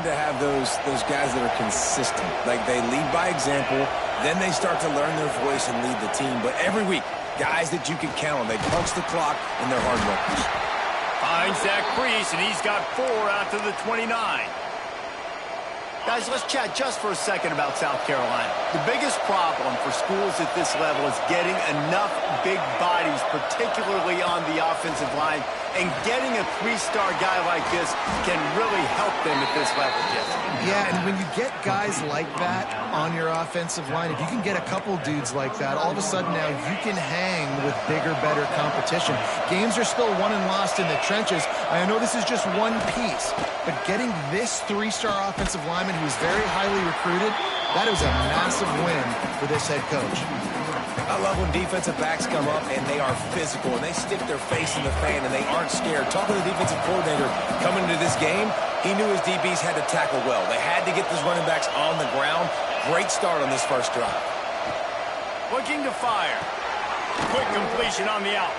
to have those guys that are consistent. Like, they lead by example, then they start to learn their voice and lead the team. But every week, guys that you can count on, they punch the clock and they're hard workers. Finds that crease, and he's got 4 out to the 29. Guys, let's chat just for a second about South Carolina. The biggest problem for schools at this level is getting enough big bodies, particularly on the offensive line, and getting a 3-star guy like this can really help them at this level, Jesse. Yeah, and when you get guys like that on your offensive line, if you can get a couple dudes like that, all of a sudden now you can hang with bigger, better competition. Games are still won and lost in the trenches. I know this is just one piece, but getting this 3-star offensive lineman who's very highly recruited, that is a massive win for this head coach. I love when defensive backs come up and they are physical and they stick their face in the fan and they aren't scared. Talking to the defensive coordinator coming into this game, he knew his DBs had to tackle well. They had to get these running backs on the ground. Great start on this first drive. Looking to fire. Quick completion on the out.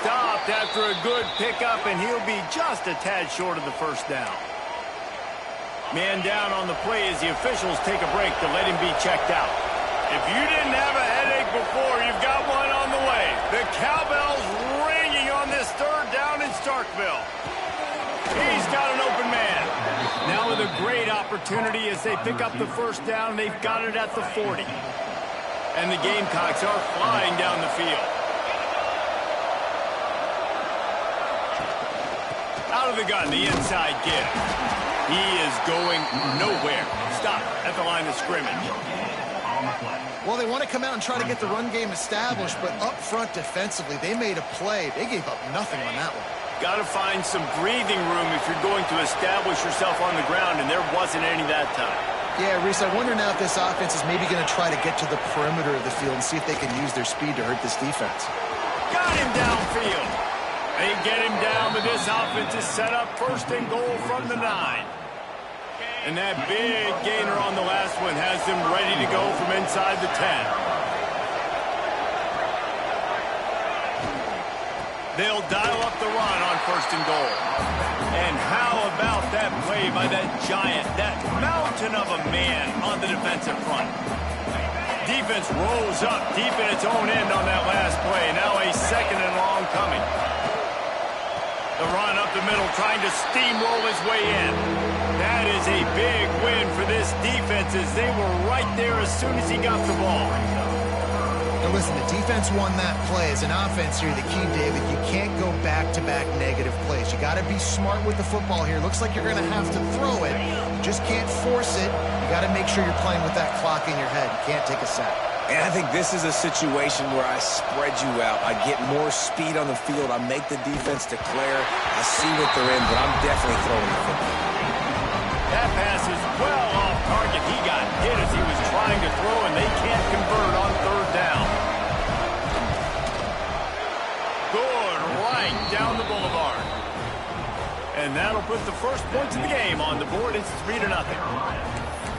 Stopped after a good pickup, and he'll be just a tad short of the first down. Man down on the play as the officials take a break to let him be checked out. If you didn't have a headache before, you've got one on the way. The cowbell's ringing on this 3rd down in Starkville. He's got an open man. Now with a great opportunity as they pick up the first down. They've got it at the 40. And the Gamecocks are flying down the field. Out of the gun, the inside give. He is going nowhere. Stop at the line of scrimmage. Well, they want to come out and try to get the run game established, but up front defensively, they made a play. They gave up nothing on that one. Got to find some breathing room if you're going to establish yourself on the ground, and there wasn't any that time. Yeah, Reese, I wonder now if this offense is maybe going to try to get to the perimeter of the field and see if they can use their speed to hurt this defense. Got him downfield. They get him down, but this offense is set up 1st and goal from the 9. And that big gainer on the last one has them ready to go from inside the 10. They'll dial up the run on 1st and goal. And how about that play by that giant, that mountain of a man on the defensive front? Defense rolls up deep in its own end on that last play. Now a 2nd and long coming. The run up the middle, trying to steamroll his way in. That is a big win for this defense as they were right there as soon as he got the ball. Now listen, the defense won that play. As an offense here, the key, David, you can't go back-to-back negative plays. You got to be smart with the football here. Looks like you're going to have to throw it. You just can't force it. You got to make sure you're playing with that clock in your head. You can't take a sack. And I think this is a situation where I spread you out. I get more speed on the field. I make the defense declare. I see what they're in, but I'm definitely throwing the football. That pass is well off target. He got hit as he was trying to throw, and they can't convert on 3rd down. Good right down the boulevard. And that'll put the first points of the game on the board. It's 3-0.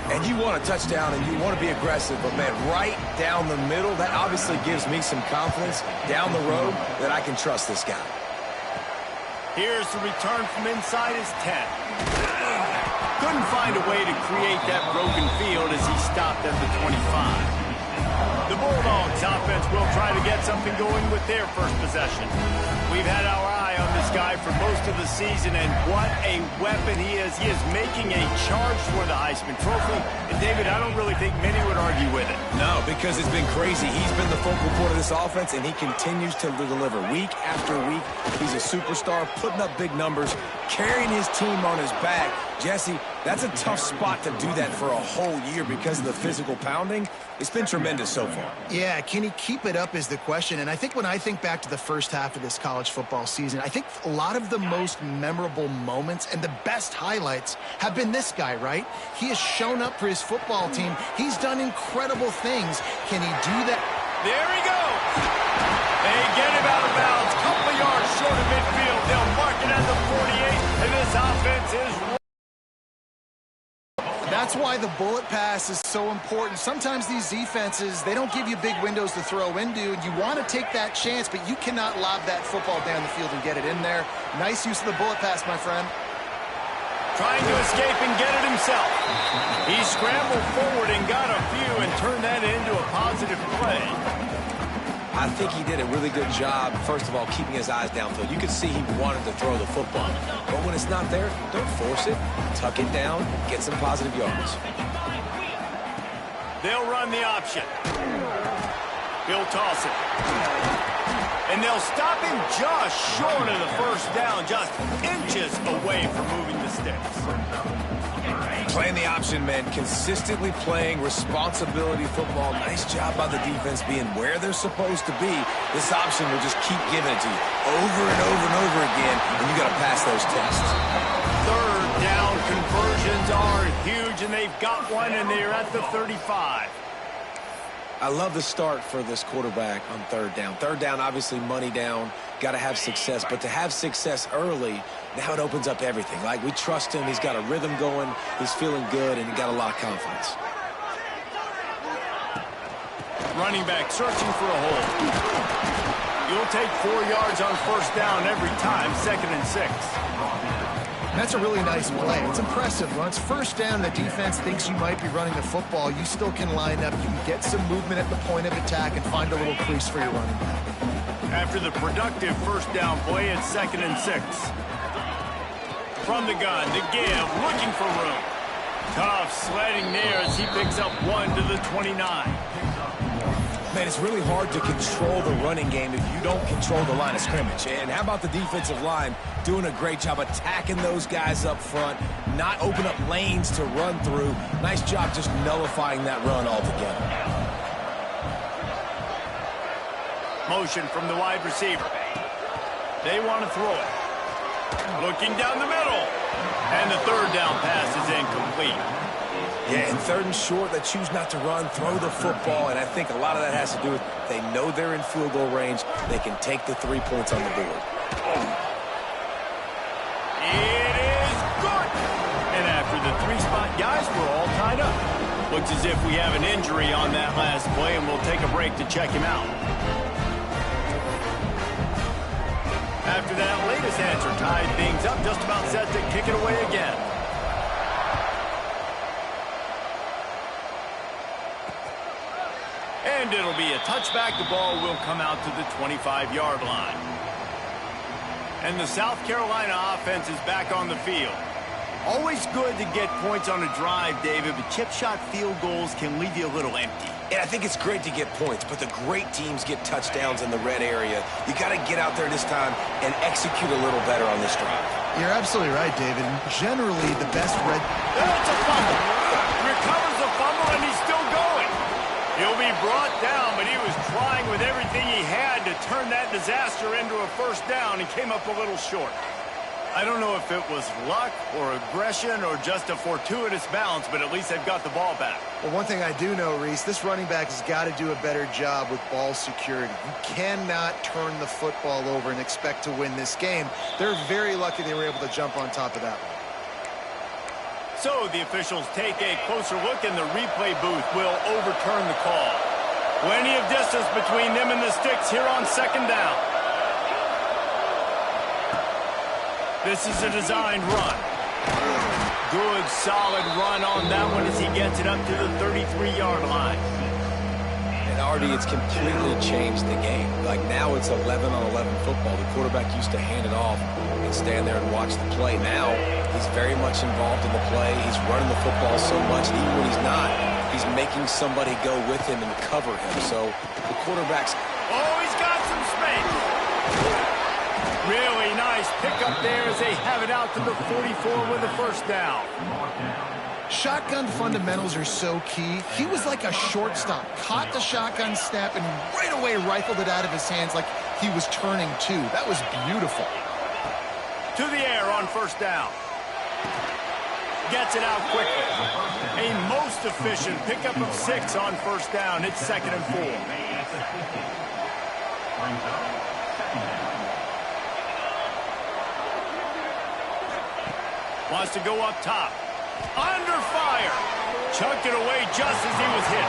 And you want a touchdown and you want to be aggressive, but, man, right down the middle, that obviously gives me some confidence down the road that I can trust this guy. Here's the return from inside his 10. Couldn't find a way to create that broken field as he stopped at the 25. The Bulldogs offense will try to get something going with their first possession. We've had our eye on this guy for most of the season, and what a weapon he is. He is making a charge for the Heisman Trophy. And, David, I don't really think many would argue with it. No, because it's been crazy. He's been the focal point of this offense, and he continues to deliver week after week. He's a superstar, putting up big numbers, carrying his team on his back. Jesse, that's a tough spot to do that for a whole year because of the physical pounding. It's been tremendous so far. Yeah, can he keep it up is the question. And I think when I think back to the first half of this college football season, I think a lot of the most memorable moments and the best highlights have been this guy, right? He has shown up for his football team. He's done incredible things. Can he do that? There he goes. They get him out of bounds. Couple yards short of midfield. They'll mark it at the 48, and this offense is... That's why the bullet pass is so important. Sometimes these defenses, they don't give you big windows to throw into, and you want to take that chance, but you cannot lob that football down the field and get it in there. Nice use of the bullet pass, my friend. Trying to escape and get it himself. He scrambled forward and got a few and turned that into a positive play. I think he did a really good job, first of all, keeping his eyes downfield. You could see he wanted to throw the football. But when it's not there, don't force it. Tuck it down, get some positive yards. They'll run the option. He'll toss it. And they'll stop him just short of the first down, just inches away from moving the sticks. Playing the option, man. Consistently playing responsibility football. Nice job by the defense being where they're supposed to be. This option will just keep giving it to you over and over and over again, and you got to pass those tests. Third down conversions are huge, and they've got one, and they're at the 35. I love the start for this quarterback on third down. Third down, obviously money down, got to have success. But to have success early, now it opens up everything. Like, we trust him. He's got a rhythm going. He's feeling good, and he got a lot of confidence. Running back searching for a hole. You'll take 4 yards on first down every time, 2nd and 6. That's a really nice play. It's impressive. When it's first down, the defense thinks you might be running the football. You still can line up. You can get some movement at the point of attack and find a little crease for your running back. After the productive first down play, it's 2nd and 6. From the gun to give, looking for room. Tough sledding there as he picks up 1 to the 29. Man, it's really hard to control the running game if you don't control the line of scrimmage. And how about the defensive line doing a great job attacking those guys up front, not open up lanes to run through. Nice job just nullifying that run altogether. Motion from the wide receiver. They want to throw it. Looking down the middle. And the third down pass is incomplete. Yeah, and third and short, they choose not to run, throw the football, and I think a lot of that has to do with they know they're in field goal range. They can take the 3 points on the board. It is good! And after the 3-spot guys, we're all tied up. Looks as if we have an injury on that last play, and we'll take a break to check him out. After that latest answer tied things up, just about set to kick it away again. And it'll be a touchback. The ball will come out to the 25-yard line. And the South Carolina offense is back on the field. Always good to get points on a drive, David, but chip shot field goals can leave you a little empty. And I think it's great to get points, but the great teams get touchdowns in the red area. You got to get out there this time and execute a little better on this drive. You're absolutely right, David. Generally, the best red... That's a fumble. Recovers the fumble, and he's still going. He'll be brought down, but he was trying with everything he had to turn that disaster into a first down and came up a little short. I don't know if it was luck or aggression or just a fortuitous bounce, but at least they've got the ball back. Well, one thing I do know, Reese, this running back has got to do a better job with ball security. You cannot turn the football over and expect to win this game. They're very lucky they were able to jump on top of that one. So the officials take a closer look, and the replay booth will overturn the call. Plenty of distance between them and the sticks here on second down. This is a designed run. Good, solid run on that one as he gets it up to the 33-yard line. And Artie, it's completely changed the game. Like, now it's 11-on-11 football. The quarterback used to hand it off and stand there and watch the play. Now he's very much involved in the play. He's running the football so much, and even when he's not, he's making somebody go with him and cover him. So the quarterback's... Oh, he's got some space. Really nice pickup there as they have it out to the 44 with a first down. Shotgun fundamentals are so key. He was like a shortstop, caught the shotgun snap, and right away rifled it out of his hands like he was turning two. That was beautiful. To the air on first down. Gets it out quickly. A most efficient pickup of 6 on first down. It's 2nd and 4. Wants to go up top. Under fire. Chucked it away just as he was hit.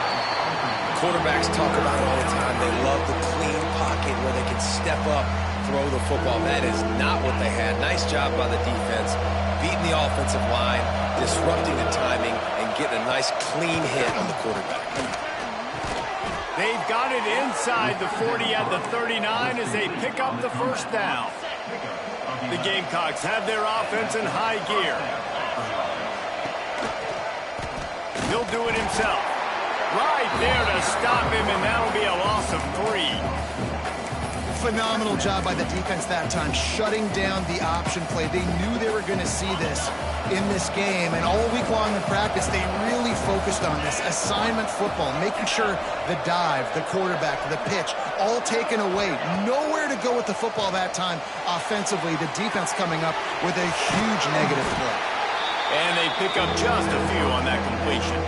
Quarterbacks talk about it all the time. They love the clean pocket where they can step up, throw the football. That is not what they had. Nice job by the defense, beating the offensive line. disrupting the timing and getting a nice clean hit on the quarterback. They've got it inside the 40 at the 39 as they pick up the first down. The Gamecocks have their offense in high gear. He'll do it himself. Right there to stop him, and that'll be a loss of 3. Phenomenal job by the defense that time, shutting down the option play. They knew they were going to see this in this game, and all week long in practice, they really focused on this assignment football, making sure the dive, the quarterback, the pitch, all taken away. Nowhere to go with the football that time offensively. The defense coming up with a huge negative play. And they pick up just a few on that completion.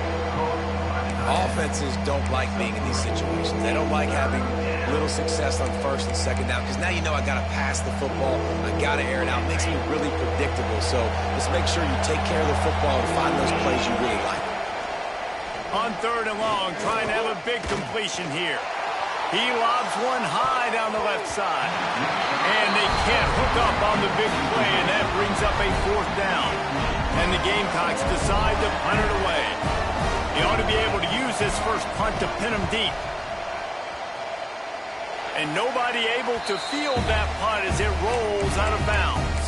Offenses don't like being in these situations. They don't like having little success on first and second down because now you know I got to pass the football. I got to air it out. It makes me really predictable. So let's make sure you take care of the football and find those plays you really like. On 3rd and long, trying to have a big completion here. He lobs one high down the left side. And they can't hook up on the big play, and that brings up a 4th down. And the Gamecocks decide to punt it away. He ought to be able to use his first punt to pin him deep. And nobody able to field that punt as it rolls out of bounds.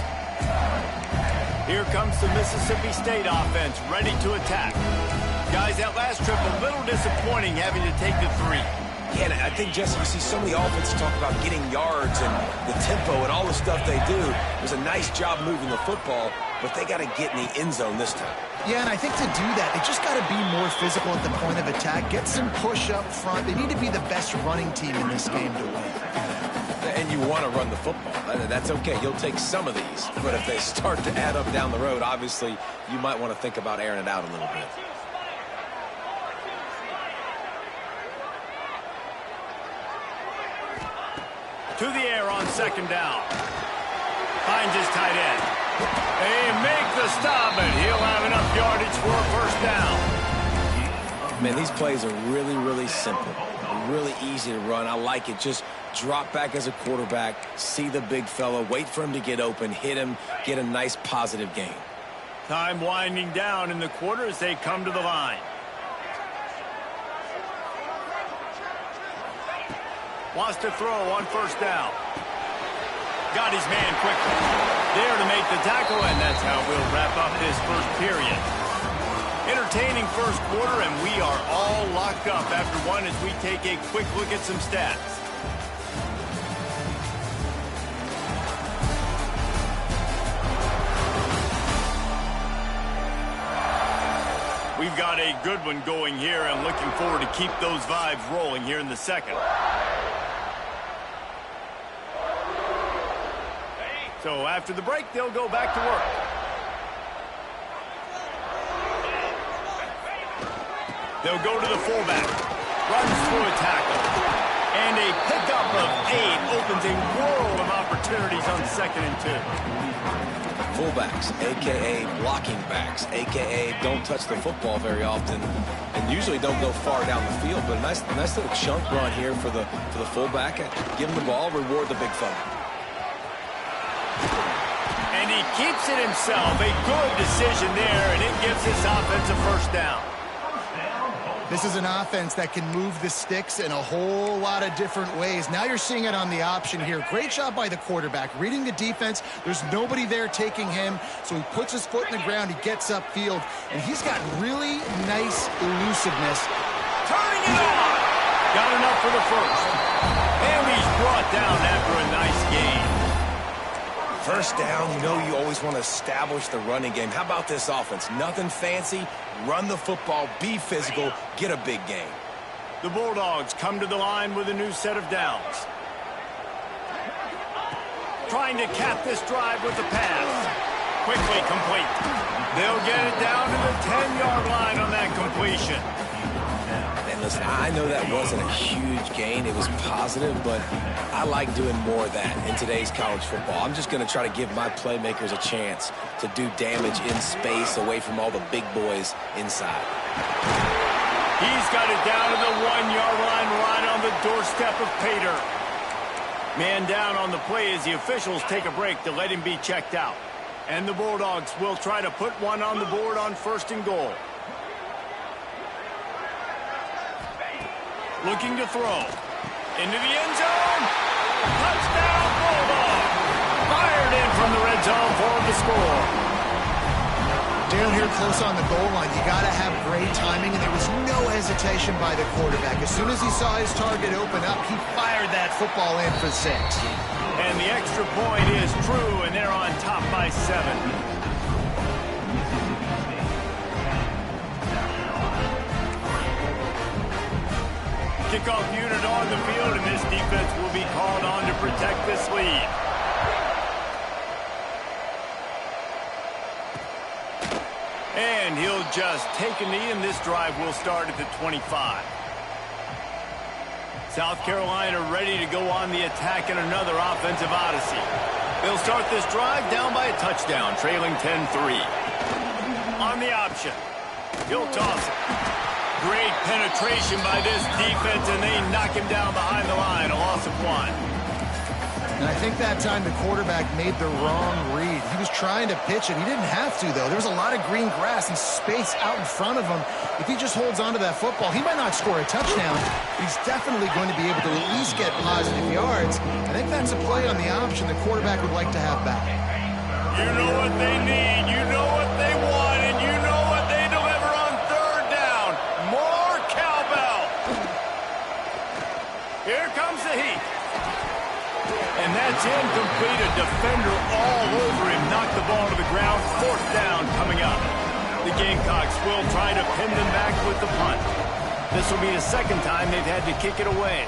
Here comes the Mississippi State offense, ready to attack. Guys, that last trip a little disappointing having to take the 3. Yeah, and I think, Jesse, you see so many offenses talk about getting yards and the tempo and all the stuff they do. It was a nice job moving the football, but they got to get in the end zone this time. Yeah, and I think to do that, they just got to be more physical at the point of attack, get some push up front. They need to be the best running team in this game to win. And you want to run the football. That's okay. You'll take some of these. But if they start to add up down the road, obviously, you might want to think about airing it out a little bit. To the air on 2nd down. Finds his tight end. They make the stop, and he'll have enough yardage for a 1st down. Man, these plays are really, really simple. Really easy to run. I like it. Just drop back as a quarterback, see the big fella, wait for him to get open, hit him, get a nice positive gain. Time winding down in the quarter as they come to the line. Wants to throw on 1st down. Got his man quickly. There to make the tackle, and that's how we'll wrap up this 1st period. Entertaining 1st quarter, and we are all locked up after one as we take a quick look at some stats. We've got a good one going here, and looking forward to keep those vibes rolling here in the 2nd. So after the break, they'll go back to work. They'll go to the fullback. Runs through a tackle. And a pickup of 8 opens a world of opportunities on 2nd and 2. Fullbacks, a.k.a. blocking backs, a.k.a. don't touch the football very often and usually don't go far down the field. But a nice little chunk run here for the fullback. Give him the ball, reward the big fella. And he keeps it himself. A good decision there, and it gives this offense a 1st down. This is an offense that can move the sticks in a whole lot of different ways. Now you're seeing it on the option here. Great job by the quarterback. Reading the defense, there's nobody there taking him, so he puts his foot in the ground, he gets upfield, and he's got really nice elusiveness. Turning it on! Got enough for the 1st. And he's brought down after a nice game. 1st down, you know you always want to establish the running game. How about this offense? Nothing fancy. Run the football, be physical, get a big gain. The Bulldogs come to the line with a new set of downs. Trying to cap this drive with the pass. Quickly complete. They'll get it down to the 10-yard line on that completion. And listen, I know that wasn't a huge gain. It was positive, but I like doing more of that in today's college football. I'm just going to try to give my playmakers a chance to do damage in space away from all the big boys inside. He's got it down to the 1-yard line right on the doorstep of Pater. Man down on the play as the officials take a break to let him be checked out. And the Bulldogs will try to put one on the board on 1st and goal. Looking to throw. Into the end zone. Touchdown, Bulldog. Fired in from the red zone for the score. Down here close on the goal line, you got to have great timing, and there was no hesitation by the quarterback. As soon as he saw his target open up, he fired that football in for 6. And the extra point is true, and they're on top by 7. Kickoff unit on the field, and this defense will be called on to protect this lead. And he'll just take a knee, and this drive will start at the 25. South Carolina ready to go on the attack in another offensive odyssey. They'll start this drive down by a touchdown, trailing 10-3. On the option, he'll toss it. Great penetration by this defense, and they knock him down behind the line, a loss of 1. And I think that time the quarterback made the wrong read. He was trying to pitch it. He didn't have to, though. There was a lot of green grass and space out in front of him. If he just holds on to that football, he might not score a touchdown, but he's definitely going to be able to at least get positive yards. I think that's a play on the option the quarterback would like to have back. You know what they need, you know what they want, and you know what they deliver on 3rd down. More cowbell. Here comes the heat. And that's incomplete. A defender all over him. Knocked the ball to the ground. 4th down coming up. The Gamecocks will try to pin them back with the punt. This will be the 2nd time they've had to kick it away.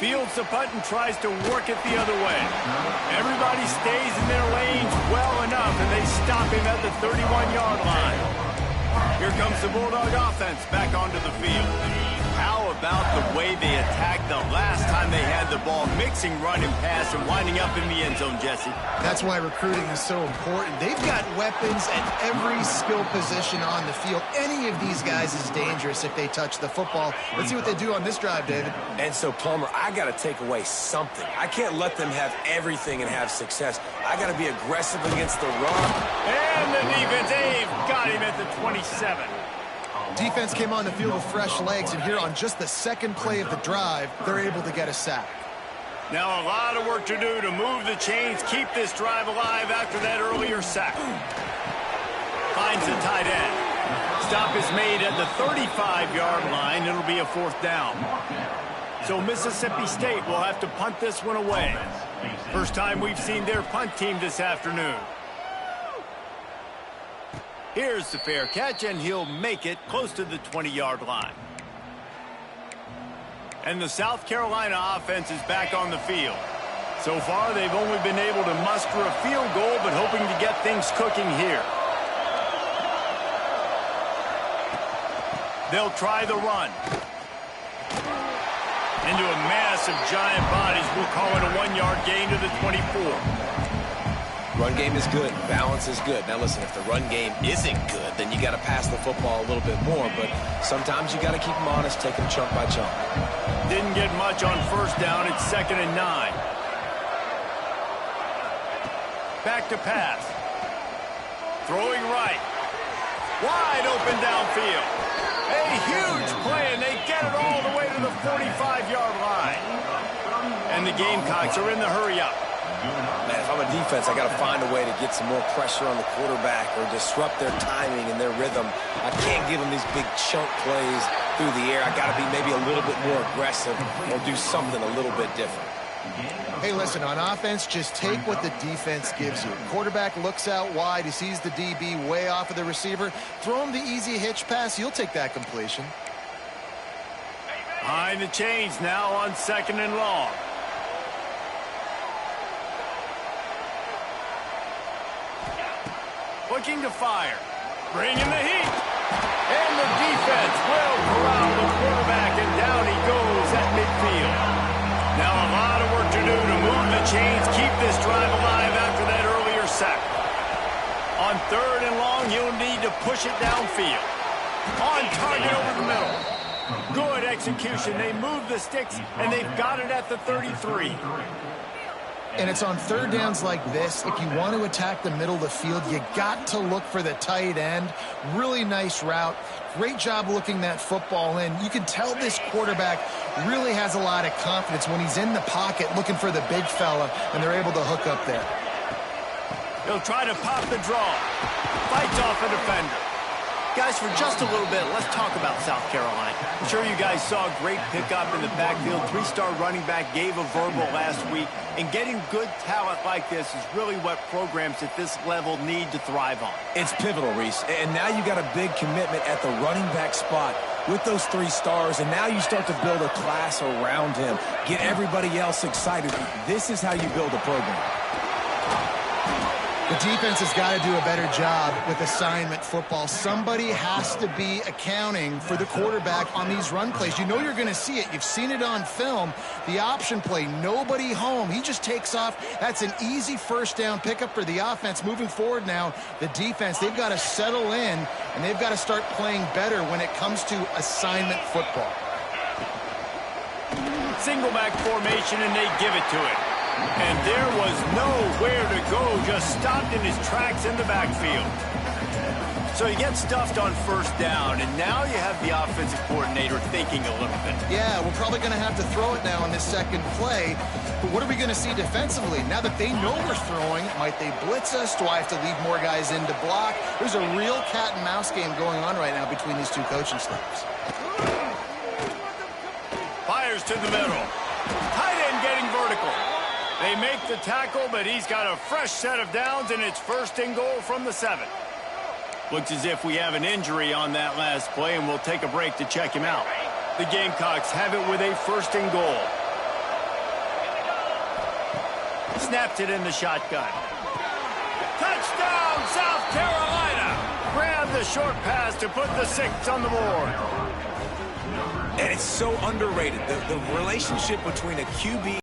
Fields the punt and tries to work it the other way. Everybody stays in their lanes well enough, and they stop him at the 31-yard line. Here comes the Bulldog offense back onto the field. How about the way they attacked the last time they had the ball, mixing run and pass and winding up in the end zone, Jesse? That's why recruiting is so important. They've got weapons at every skill position on the field. Any of these guys is dangerous if they touch the football. Let's see what they do on this drive, David. And so, Palmer, I got to take away something. I can't let them have everything and have success. I got to be aggressive against the run. And the defense, they've got him at the 27. Defense came on the field with fresh legs, and here on just the 2nd play of the drive, they're able to get a sack. Now a lot of work to do to move the chains, keep this drive alive after that earlier sack. Finds the tight end. Stop is made at the 35-yard line. It'll be a 4th down. So Mississippi State will have to punt this one away. First time we've seen their punt team this afternoon. Here's the fair catch, and he'll make it close to the 20-yard line. And the South Carolina offense is back on the field. So far, they've only been able to muster a field goal, but hoping to get things cooking here. They'll try the run. Into a mass of giant bodies. We'll call it a 1-yard gain to the 24. Run game is good. Balance is good. Now, listen, if the run game isn't good, then you got to pass the football a little bit more. But sometimes you got to keep them honest, take them chunk by chunk. Didn't get much on 1st down. It's 2nd and 9. Back to pass. Throwing right. Wide open downfield. A huge play, and they get it all the way to the 45-yard line. And the Gamecocks are in the hurry-up. Man, if I'm a defense, I got to find a way to get some more pressure on the quarterback or disrupt their timing and their rhythm. I can't give them these big chunk plays through the air. I got to be maybe a little bit more aggressive or do something a little bit different. Hey, listen, on offense, just take what the defense gives you. Quarterback looks out wide. He sees the DB way off of the receiver. Throw him the easy hitch pass. You'll take that completion. Behind the chains now on 2nd and long. Looking to fire. Bringing the heat. And the defense will corral the quarterback, and down he goes at midfield. Now a lot of work to do to move the chains, keep this drive alive after that earlier sack. On 3rd and long, he'll need to push it downfield. On target over the middle. Good execution. They move the sticks, and they've got it at the 33. And it's on third downs like this. If you want to attack the middle of the field, you got to look for the tight end. Really nice route. Great job looking that football in. You can tell this quarterback really has a lot of confidence when he's in the pocket looking for the big fella, and they're able to hook up there. He'll try to pop the draw. Fights off a defender. Guys, for just a little bit, let's talk about South Carolina. I'm sure you guys saw a great pickup in the backfield. Three-star running back gave a verbal last week. And getting good talent like this is really what programs at this level need to thrive on. It's pivotal, Reese. And now you got a big commitment at the running back spot with those 3 stars. And now you start to build a class around him. Get everybody else excited. This is how you build a program. The defense has got to do a better job with assignment football. Somebody has to be accounting for the quarterback on these run plays. You know you're going to see it. You've seen it on film. The option play, nobody home. He just takes off. That's an easy first down pickup for the offense. Moving forward now, the defense, they've got to settle in, and they've got to start playing better when it comes to assignment football. Single back formation, and they give it to him. And there was nowhere to go, just stopped in his tracks in the backfield. So he gets stuffed on first down, and now you have the offensive coordinator thinking a little bit. Yeah, we're probably going to have to throw it now on this second play. But what are we going to see defensively? Now that they know we're throwing, might they blitz us? Do I have to leave more guys in to block? There's a real cat and mouse game going on right now between these two coaching staffs. Fires to the middle. Tight end getting vertical. They make the tackle, but he's got a fresh set of downs, and it's first and goal from the 7. Looks as if we have an injury on that last play, and we'll take a break to check him out. The Gamecocks have it with a first and goal. Snaps it in the shotgun. Touchdown, South Carolina! Grab the short pass to put the 6 on the board. And it's so underrated. The relationship between a QB,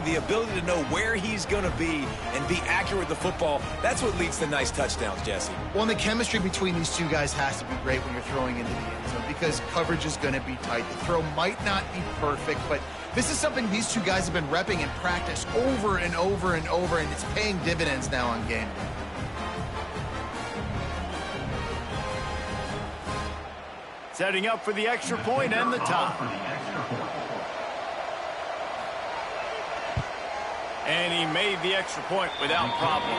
the ability to know where he's going to be and be accurate with the football, that's what leads to nice touchdowns, Jesse. Well, and the chemistry between these two guys has to be great when you're throwing into the end zone because coverage is going to be tight. The throw might not be perfect, but this is something these two guys have been repping in practice over and over and over, and it's paying dividends now on game day. Setting up for the extra point and the top. And he made the extra point without problem.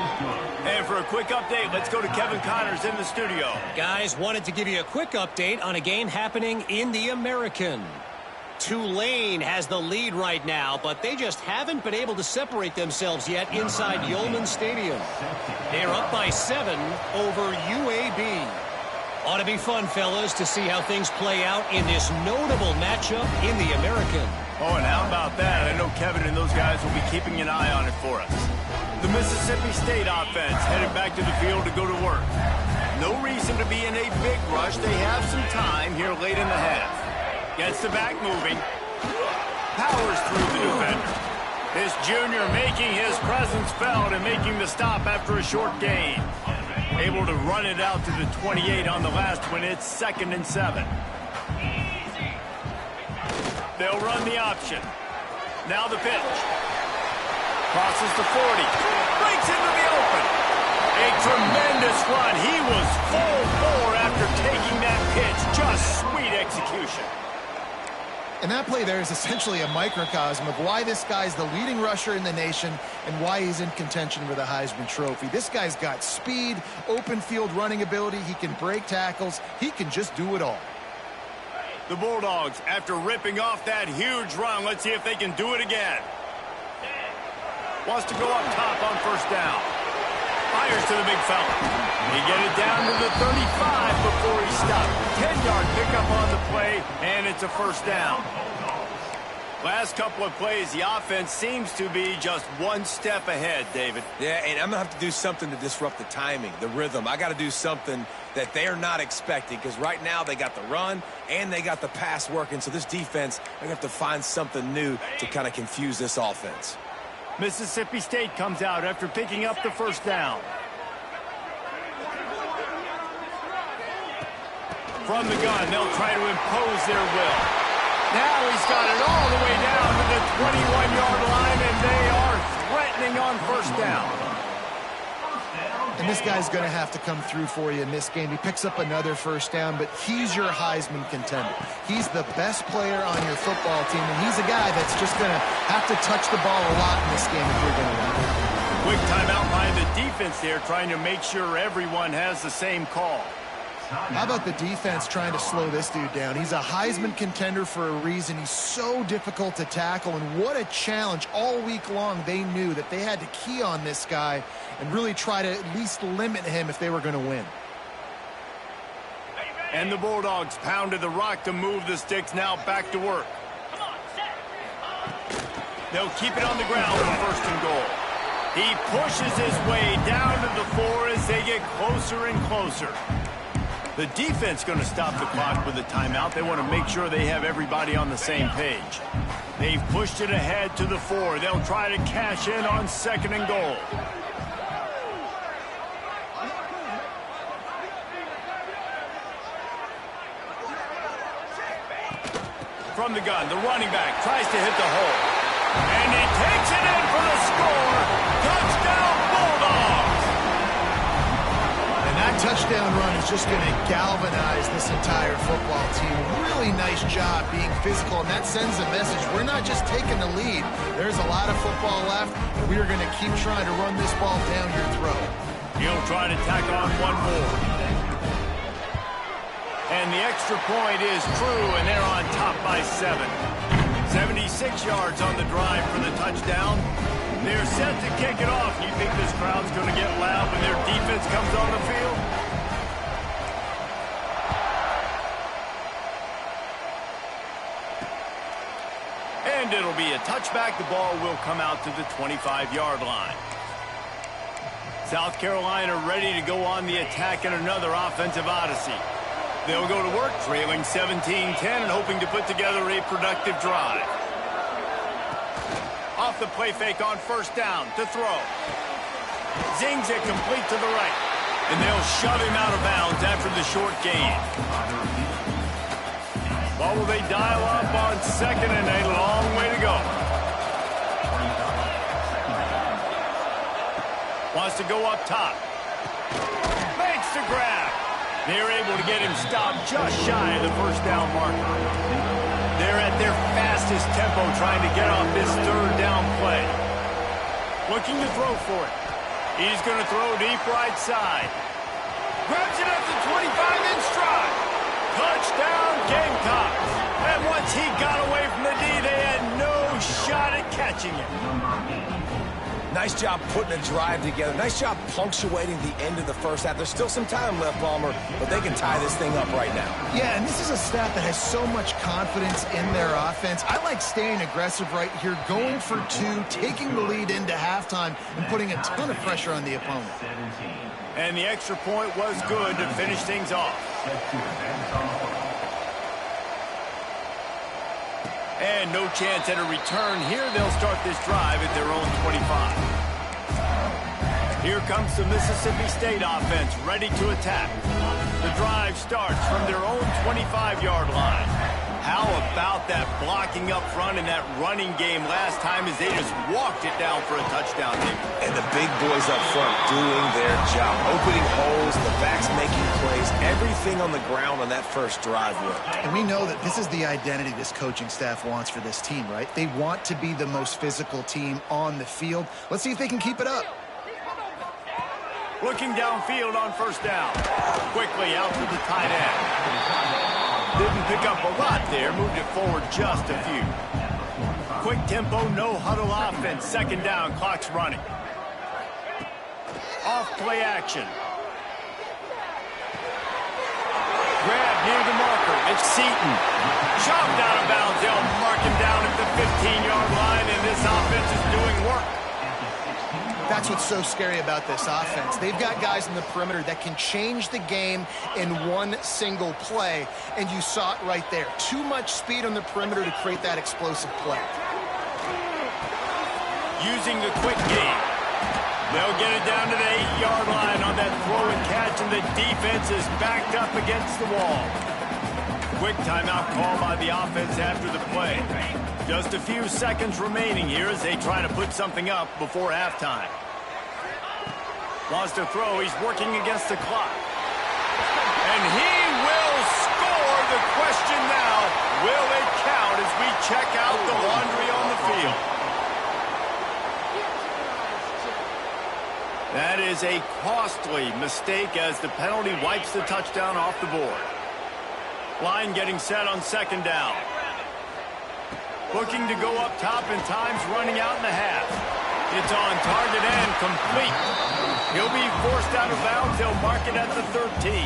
And for a quick update, let's go to Kevin Connors in the studio. Guys, wanted to give you a quick update on a game happening in the American. Tulane has the lead right now, but they just haven't been able to separate themselves yet inside Yulman Stadium. They're up by 7 over UAB. Ought to be fun, fellas, to see how things play out in this notable matchup in the American. Oh, and how about that? I know Kevin and those guys will be keeping an eye on it for us. The Mississippi State offense headed back to the field to go to work. No reason to be in a big rush. They have some time here late in the half. Gets the back moving. Powers through the defender. This junior making his presence felt and making the stop after a short gain. Able to run it out to the 28 on the last one. It's 2nd and 7. They'll run the option. Now the pitch. Crosses the 40. Breaks into the open. A tremendous run. He was full bore after taking that pitch. Just sweet execution. And that play there is essentially a microcosm of why this guy's the leading rusher in the nation and why he's in contention for the Heisman Trophy. This guy's got speed, open field running ability. He can break tackles. He can just do it all. The Bulldogs, after ripping off that huge run, let's see if they can do it again. Wants to go up top on first down. Fires to the big fella. He get it down to the 35 before he stopped. 10-yard pickup on the play, and it's a first down. Last couple of plays, the offense seems to be just one step ahead, David. Yeah, and I'm going to have to do something to disrupt the timing, the rhythm. I got to do something that they're not expecting because right now they got the run and they got the pass working. So this defense, they're going to have to find something new to kind of confuse this offense. Mississippi State comes out after picking up the first down. From the gun, they'll try to impose their will. Now he's got it all the way down to the 21-yard line, and they opening on first down. And this guy's going to have to come through for you in this game. He picks up another first down, but he's your Heisman contender. He's the best player on your football team, and he's a guy that's just going to have to touch the ball a lot in this game if you're going to win. Quick timeout by the defense there, trying to make sure everyone has the same call. How about the defense trying to slow this dude down? He's a Heisman contender for a reason. He's so difficult to tackle, and what a challenge. All week long, they knew that they had to key on this guy and really try to at least limit him if they were going to win. And the Bulldogs pounded the rock to move the sticks, now back to work. They'll keep it on the ground for first and goal. He pushes his way down to the 4 as they get closer and closer. The defense going to stop the clock with a timeout. They want to make sure they have everybody on the same page. They've pushed it ahead to the 4. They'll try to cash in on second and goal. From the gun, the running back tries to hit the hole. And he takes it in for the score. Touchdown, Bulldogs! And that touchdown run is just going to galvanize this entire football team. Really nice job being physical, and that sends a message. We're not just taking the lead. There's a lot of football left, and we are going to keep trying to run this ball down your throat. He'll try to tack on one more. And the extra point is true, and they're on top by 7. 76 yards on the drive for the touchdown. They're set to kick it off. You think this crowd's going to get loud when their defense comes on the field? And it'll be a touchback. The ball will come out to the 25-yard line. South Carolina ready to go on the attack in another offensive odyssey. They'll go to work, trailing 17-10 and hoping to put together a productive drive. Off the play fake on first down to throw. Zings it complete to the right. And they'll shove him out of bounds after the short gain. Well, will they dial up on second and a long way to go? Wants to go up top. Makes the grab. They're able to get him stopped just shy of the first down marker. They're at their fastest tempo trying to get off this third down play. Looking to throw for it. He's going to throw deep right side. Grabs it at the 25 in stride. Touchdown Gamecocks. And once he got away from the D, they had no shot at catching him. Nice job putting a drive together. Nice job punctuating the end of the first half. There's still some time left, Palmer, but they can tie this thing up right now. Yeah, and this is a staff that has so much confidence in their offense. I like staying aggressive right here, going for 2, taking the lead into halftime, and putting a ton of pressure on the opponent. And the extra point was good to finish things off. And no chance at a return here. They'll start this drive at their own 25. Here comes the Mississippi State offense ready to attack. The drive starts from their own 25-yard line. How about that blocking up front and that running game last time as they just walked it down for a touchdown, Nick? And the big boys up front doing their job. Opening holes, the backs making plays, everything on the ground on that first drive worked. And we know that this is the identity this coaching staff wants for this team, right? They want to be the most physical team on the field. Let's see if they can keep it up. Looking downfield on first down. Quickly out to the tight end. Didn't pick up a lot there. Moved it forward just a few. Quick tempo, no huddle offense. Second down, clock's running. Off play action. Grab near the marker. It's Seaton. Shoved out of bounds. They'll mark him down at the 15-yard line, and this offense is doing work. That's what's so scary about this offense. They've got guys in the perimeter that can change the game in one single play, and you saw it right there. Too much speed on the perimeter to create that explosive play. Using the quick game. They'll get it down to the 8-yard line on that throw and catch, and the defense is backed up against the wall. Quick timeout call by the offense after the play. Just a few seconds remaining here as they try to put something up before halftime. Lost a throw. He's working against the clock. And he will score. The question now, will it count as we check out the laundry on the field? That is a costly mistake as the penalty wipes the touchdown off the board. Line getting set on second down. Looking to go up top, and time's running out in the half. It's on target and complete. He'll be forced out of bounds. They'll mark it at the 13.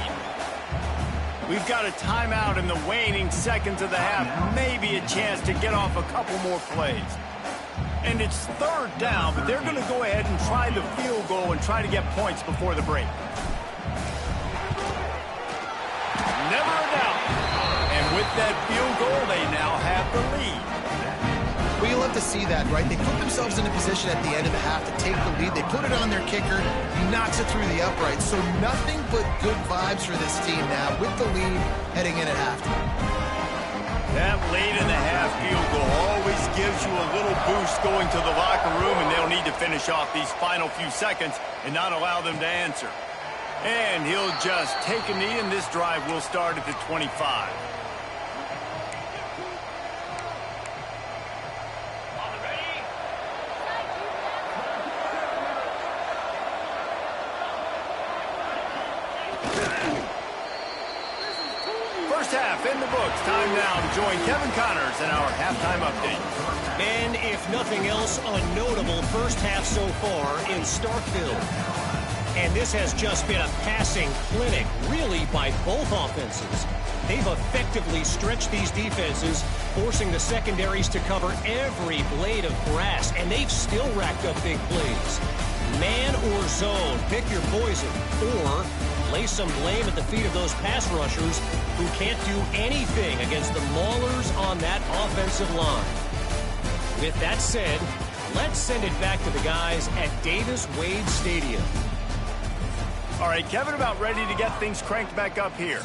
We've got a timeout in the waning seconds of the half. Maybe a chance to get off a couple more plays. And it's third down, but they're going to go ahead and try the field goal and try to get points before the break. Never a doubt. And with that field goal, they now have the lead. Well, you love to see that, right? They put themselves in a position at the end of the half to take the lead. They put it on their kicker. He knocks it through the uprights. So nothing but good vibes for this team now with the lead heading in at halftime. That late in the half field goal always gives you a little boost going to the locker room, and they'll need to finish off these final few seconds and not allow them to answer. And he'll just take a knee, and this drive will start at the 25. First half in the books. Time now to join Kevin Connors in our halftime update. And if nothing else, a notable first half so far in Starkville. And this has just been a passing clinic, really, by both offenses. They've effectively stretched these defenses, forcing the secondaries to cover every blade of grass, and they've still racked up big plays. Man or zone, pick your poison, or lay some blame at the feet of those pass rushers who can't do anything against the maulers on that offensive line. With that said, let's send it back to the guys at Davis-Wade Stadium. All right, Kevin, about ready to get things cranked back up here.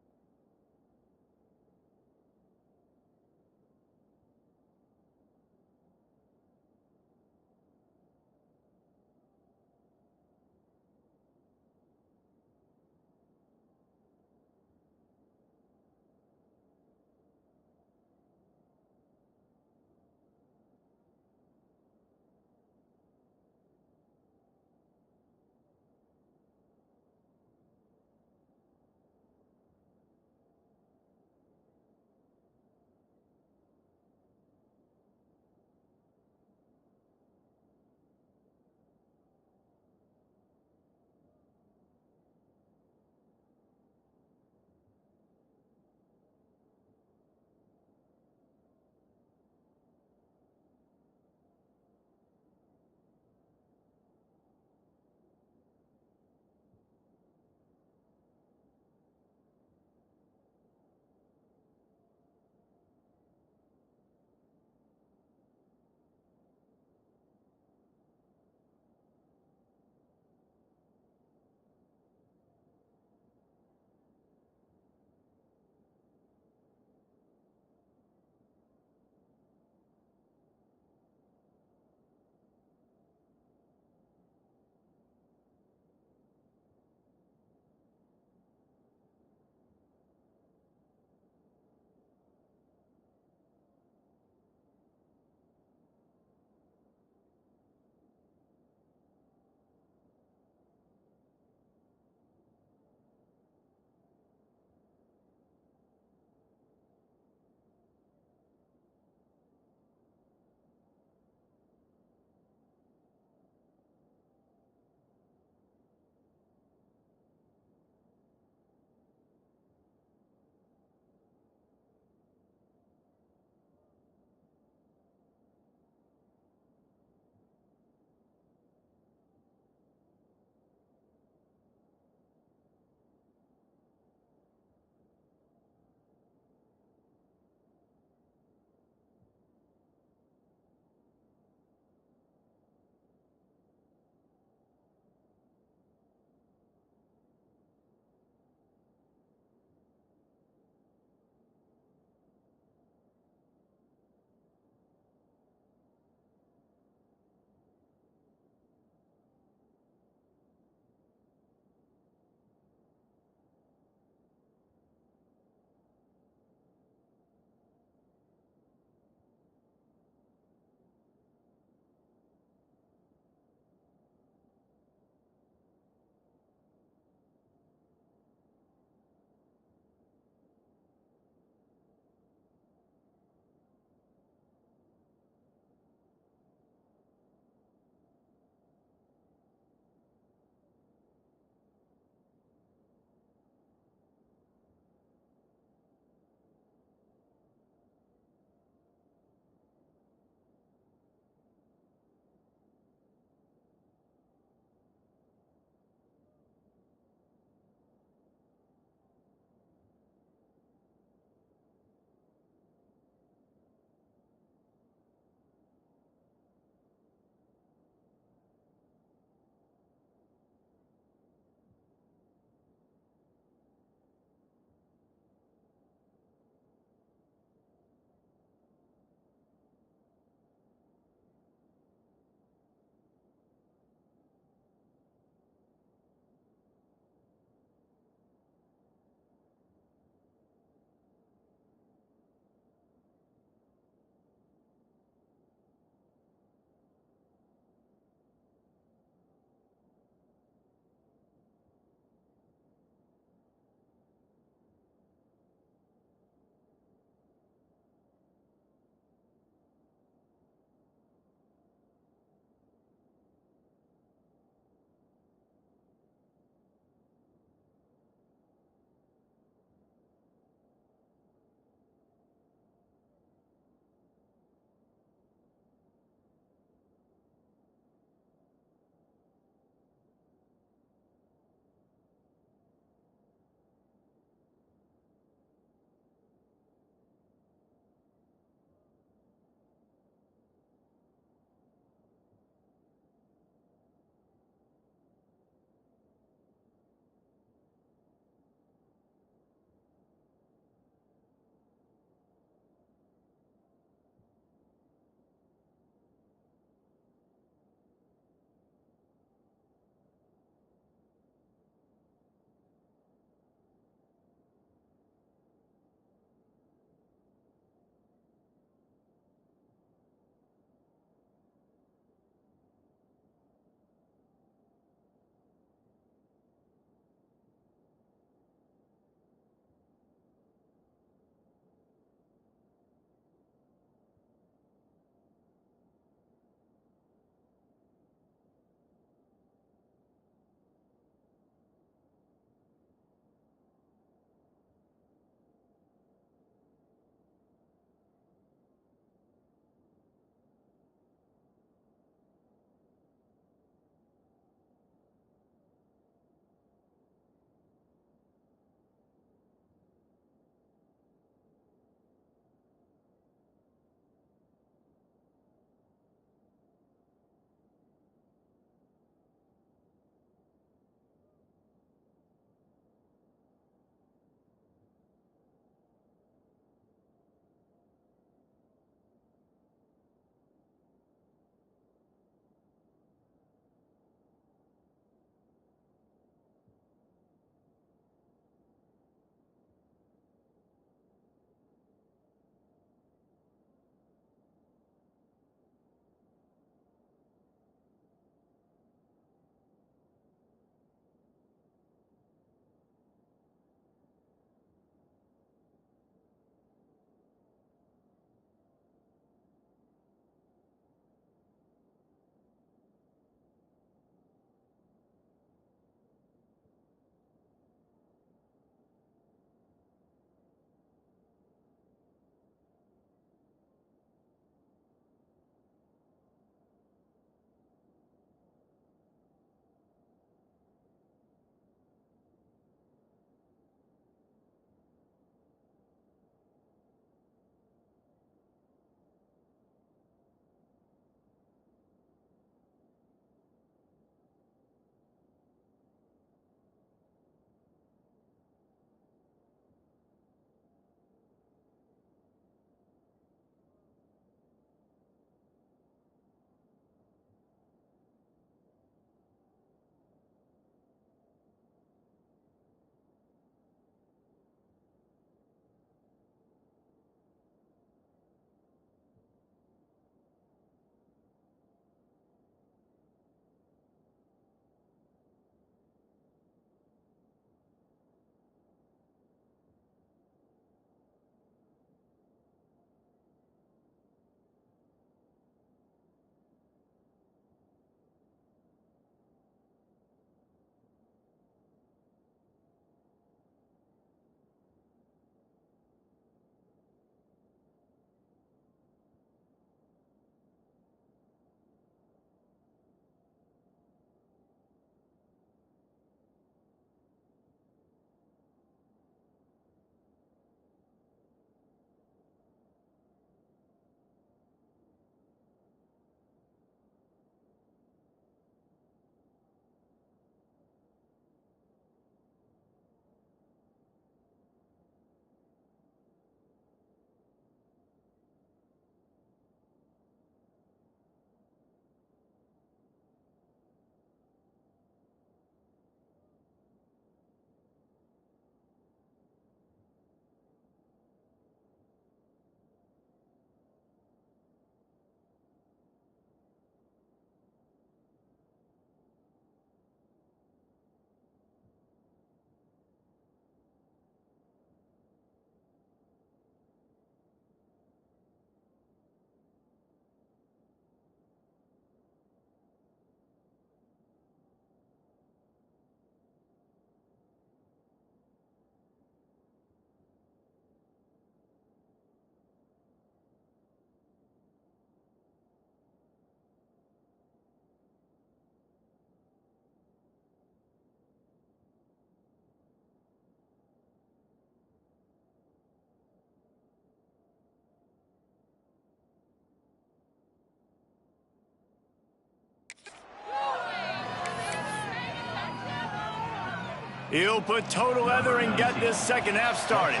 He'll put total leather and get this second half started.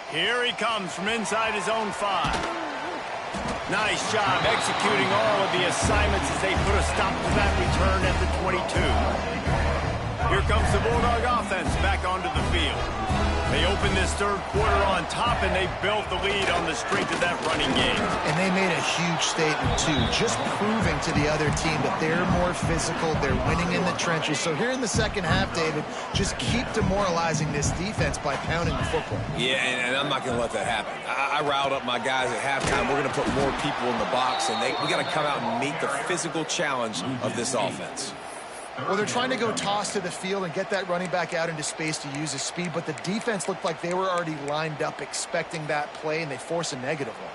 Here he comes from inside his own 5. Nice job executing all of the assignments as they put a stop to that return at the 22. Here comes the Bulldog offense back onto the field. They opened this third quarter on top, and they built the lead on the strength of that running game. And they made a huge statement, too, just proving to the other team that they're more physical, they're winning in the trenches. So here in the second half, David, just keep demoralizing this defense by pounding the football. Yeah, and I'm not going to let that happen. I riled up my guys at halftime. We're going to put more people in the box, and we got to come out and meet the physical challenge of this offense. Well, they're trying to go toss to the field and get that running back out into space to use his speed, but the defense looked like they were already lined up expecting that play, and they force a negative one.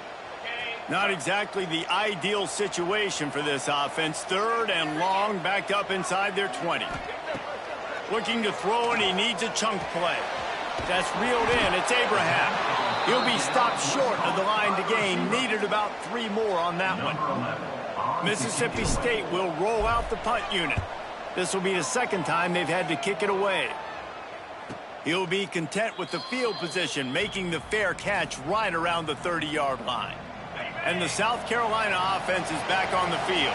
Not exactly the ideal situation for this offense. Third and long, backed up inside their 20. Looking to throw, and he needs a chunk play. That's reeled in. It's Abraham. He'll be stopped short of the line to gain. Needed about 3 more on that one. Mississippi State will roll out the punt unit. This will be the second time they've had to kick it away. He'll be content with the field position, making the fair catch right around the 30-yard line. And the South Carolina offense is back on the field.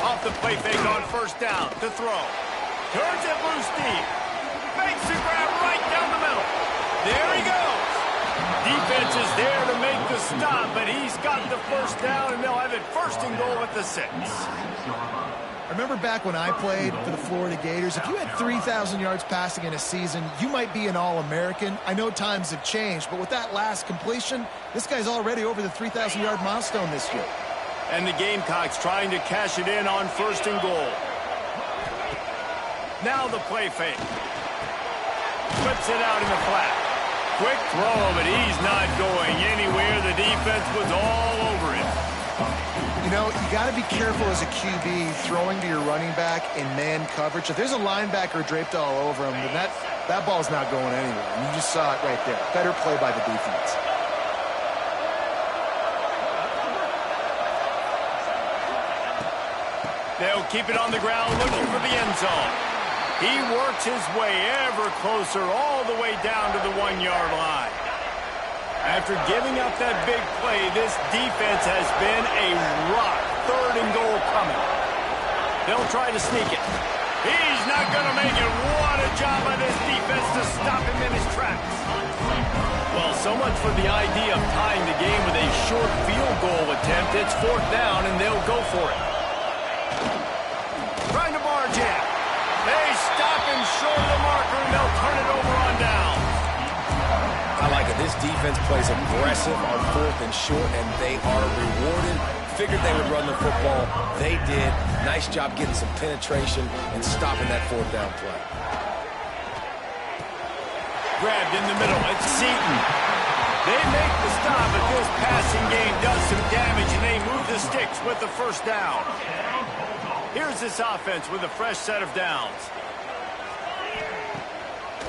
Off the play fake on first down to throw. Turns it loose deep. Makes the grab right down the middle. There he goes. Defense is there to make the stop, but he's got the first down, and they'll have it first and goal at the 6. I remember back when I played for the Florida Gators, if you had 3,000 yards passing in a season, you might be an All-American. I know times have changed, but with that last completion, this guy's already over the 3,000-yard milestone this year. And the Gamecocks trying to cash it in on first and goal. Now the play fake. Flips it out in the flat. Quick throw, but he's not going anywhere. The defense was all over him. You know, you got to be careful as a QB throwing to your running back in man coverage. If there's a linebacker draped all over him, then that ball's not going anywhere. And you just saw it right there. Better play by the defense. They'll keep it on the ground looking for the end zone. He works his way ever closer all the way down to the 1-yard line. After giving up that big play, this defense has been a rock. Third and goal coming. They'll try to sneak it. He's not going to make it. What a job by this defense to stop him in his tracks. Well, so much for the idea of tying the game with a short field goal attempt. It's fourth down, and they'll go for it. Trying to barge in. They stop him short of the marker, and they'll turn it over on down. I like it. This defense plays aggressive on fourth and short, and they are rewarded. Figured they would run the football. They did. Nice job getting some penetration and stopping that fourth down play. Grabbed in the middle. It's Seaton. They make the stop, but this passing game does some damage, and they move the sticks with the first down. Here's this offense with a fresh set of downs.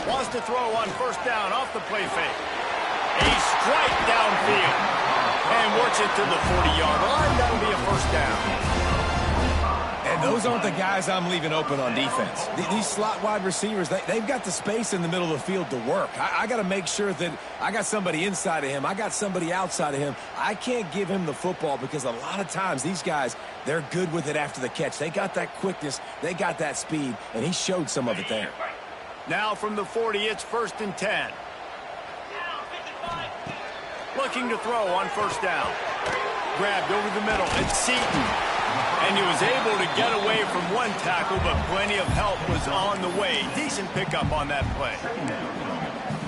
Wants to throw on first down off the play fake. A strike downfield. And works it to the 40-yard line. That'll be a first down. And those aren't the guys I'm leaving open on defense. These slot wide receivers, they've got the space in the middle of the field to work. I got to make sure that I got somebody inside of him. I got somebody outside of him. I can't give him the football because a lot of times these guys, they're good with it after the catch. They got that quickness. They got that speed, and he showed some of it there. Now from the 40, it's first and 10. Looking to throw on first down. Grabbed over the middle. It's Seaton. And he was able to get away from one tackle, but plenty of help was on the way. Decent pickup on that play.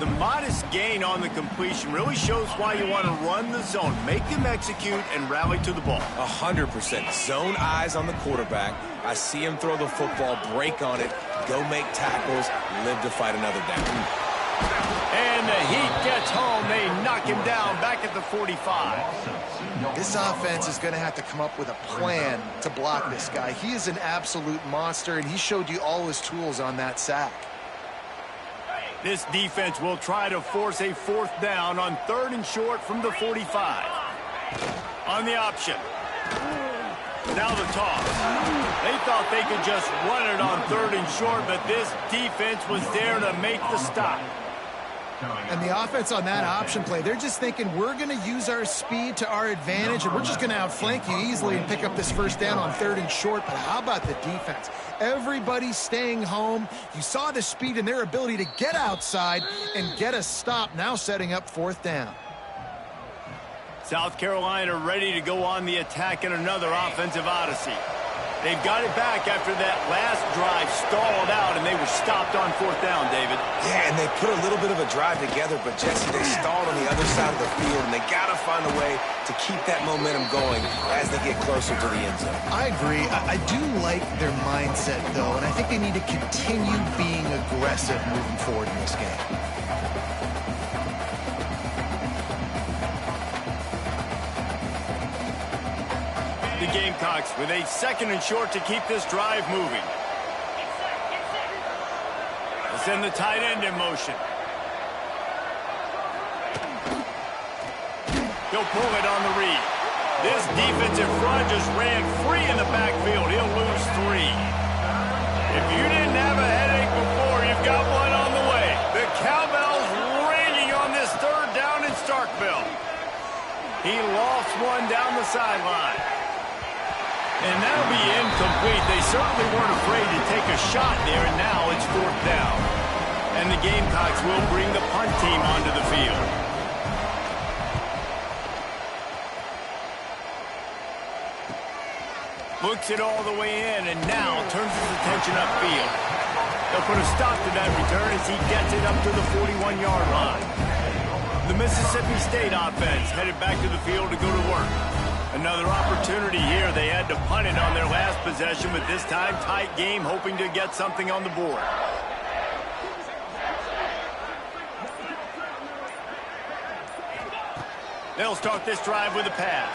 The modest gain on the completion really shows why you want to run the zone. Make them execute and rally to the ball. 100%. Zone eyes on the quarterback. I see him throw the football, break on it, go make tackles, live to fight another down. And the heat gets home. They knock him down back at the 45. This offense is going to have to come up with a plan to block this guy. He is an absolute monster, and he showed you all his tools on that sack. This defense will try to force a fourth down on third and short from the 45. On the option. Now the toss. They thought they could just run it on 3rd and short, but this defense was there to make the stop. And the offense on that option play, they're just thinking we're going to use our speed to our advantage and we're just going to outflank you easily and pick up this 1st down on 3rd and short. But how about the defense? Everybody staying home. You saw the speed and their ability to get outside and get a stop, now setting up 4th down. South Carolina ready to go on the attack in another offensive odyssey. They've got it back after that last drive stalled out, and they were stopped on 4th down, David. Yeah, and they put a little bit of a drive together, but, Jesse, they stalled on the other side of the field, and they got to find a way to keep that momentum going as they get closer to the end zone. I agree. I do like their mindset, though, and I think they need to continue being aggressive moving forward in this game. The Gamecocks with a 2nd and short to keep this drive moving. They'll send the tight end in motion. He'll pull it on the read. This defensive front just ran free in the backfield. He'll lose 3. If you didn't have a headache before, you've got one on the way. The cowbells ringing on this 3rd down in Starkville. He lost one down the sideline. And that'll be incomplete. They certainly weren't afraid to take a shot there, and now it's 4th down. And the Gamecocks will bring the punt team onto the field. Looks it all the way in, and now turns his attention upfield. They'll put a stop to that return as he gets it up to the 41-yard line. The Mississippi State offense headed back to the field to go to work. Another opportunity here. They had to punt it on their last possession, but this time tight game, hoping to get something on the board. They'll start this drive with a pass.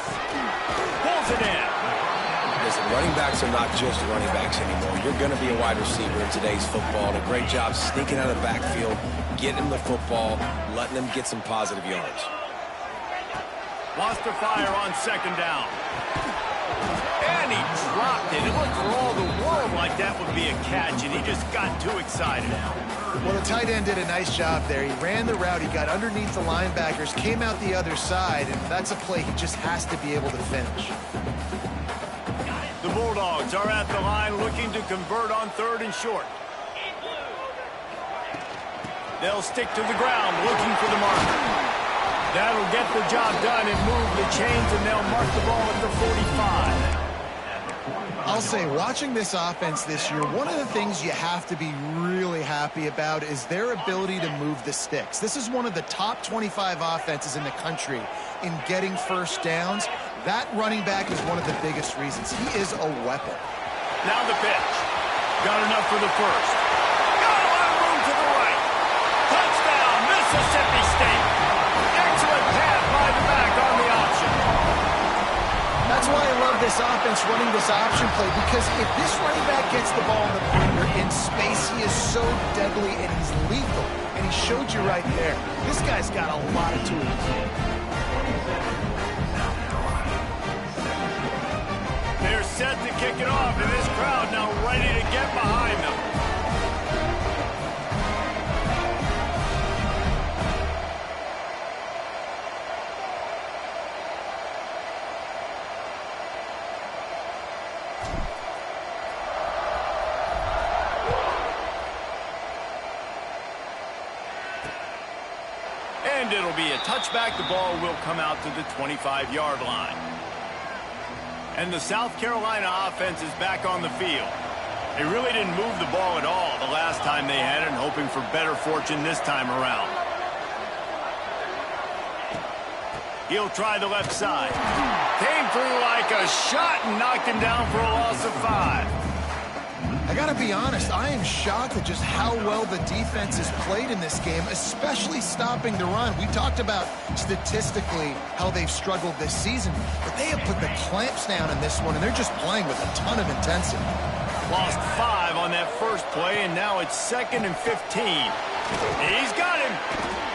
Pulls it in. Listen, running backs are not just running backs anymore. You're going to be a wide receiver in today's football. And a great job sneaking out of the backfield, getting them the football, letting them get some positive yards. Wants to fire on 2nd down. And he dropped it. It looked for all the world like that would be a catch, and he just got too excited. Well, the tight end did a nice job there. He ran the route. He got underneath the linebackers, came out the other side, and that's a play he just has to be able to finish. The Bulldogs are at the line looking to convert on 3rd and short. They'll stick to the ground looking for the marker. That'll get the job done and move the chains, and they'll mark the ball at the 45. I'll say, watching this offense this year, one of the things you have to be really happy about is their ability to move the sticks. This is one of the top 25 offenses in the country in getting 1st downs. That running back is one of the biggest reasons. He is a weapon. Now the pitch. Got enough for the 1st. Got a lot of room to the right. Touchdown, Mississippi State. Excellent pass by the back on the option. That's why I love this offense running this option play, because if this running back gets the ball in the perimeter in space, he is so deadly and he's lethal. And he showed you right there. This guy's got a lot of tools. They're set to kick it off, and this crowd now ready to get behind them. And it'll be a touchback. The ball will come out to the 25-yard line. And the South Carolina offense is back on the field. They really didn't move the ball at all the last time they had it, and hoping for better fortune this time around. He'll try the left side. Came through like a shot and knocked him down for a loss of 5. I got to be honest, I am shocked at just how well the defense has played in this game, especially stopping the run. We talked about statistically how they've struggled this season, but they have put the clamps down in this one, and they're just playing with a ton of intensity. Lost 5 on that first play, and now it's 2nd and 15. He's got him.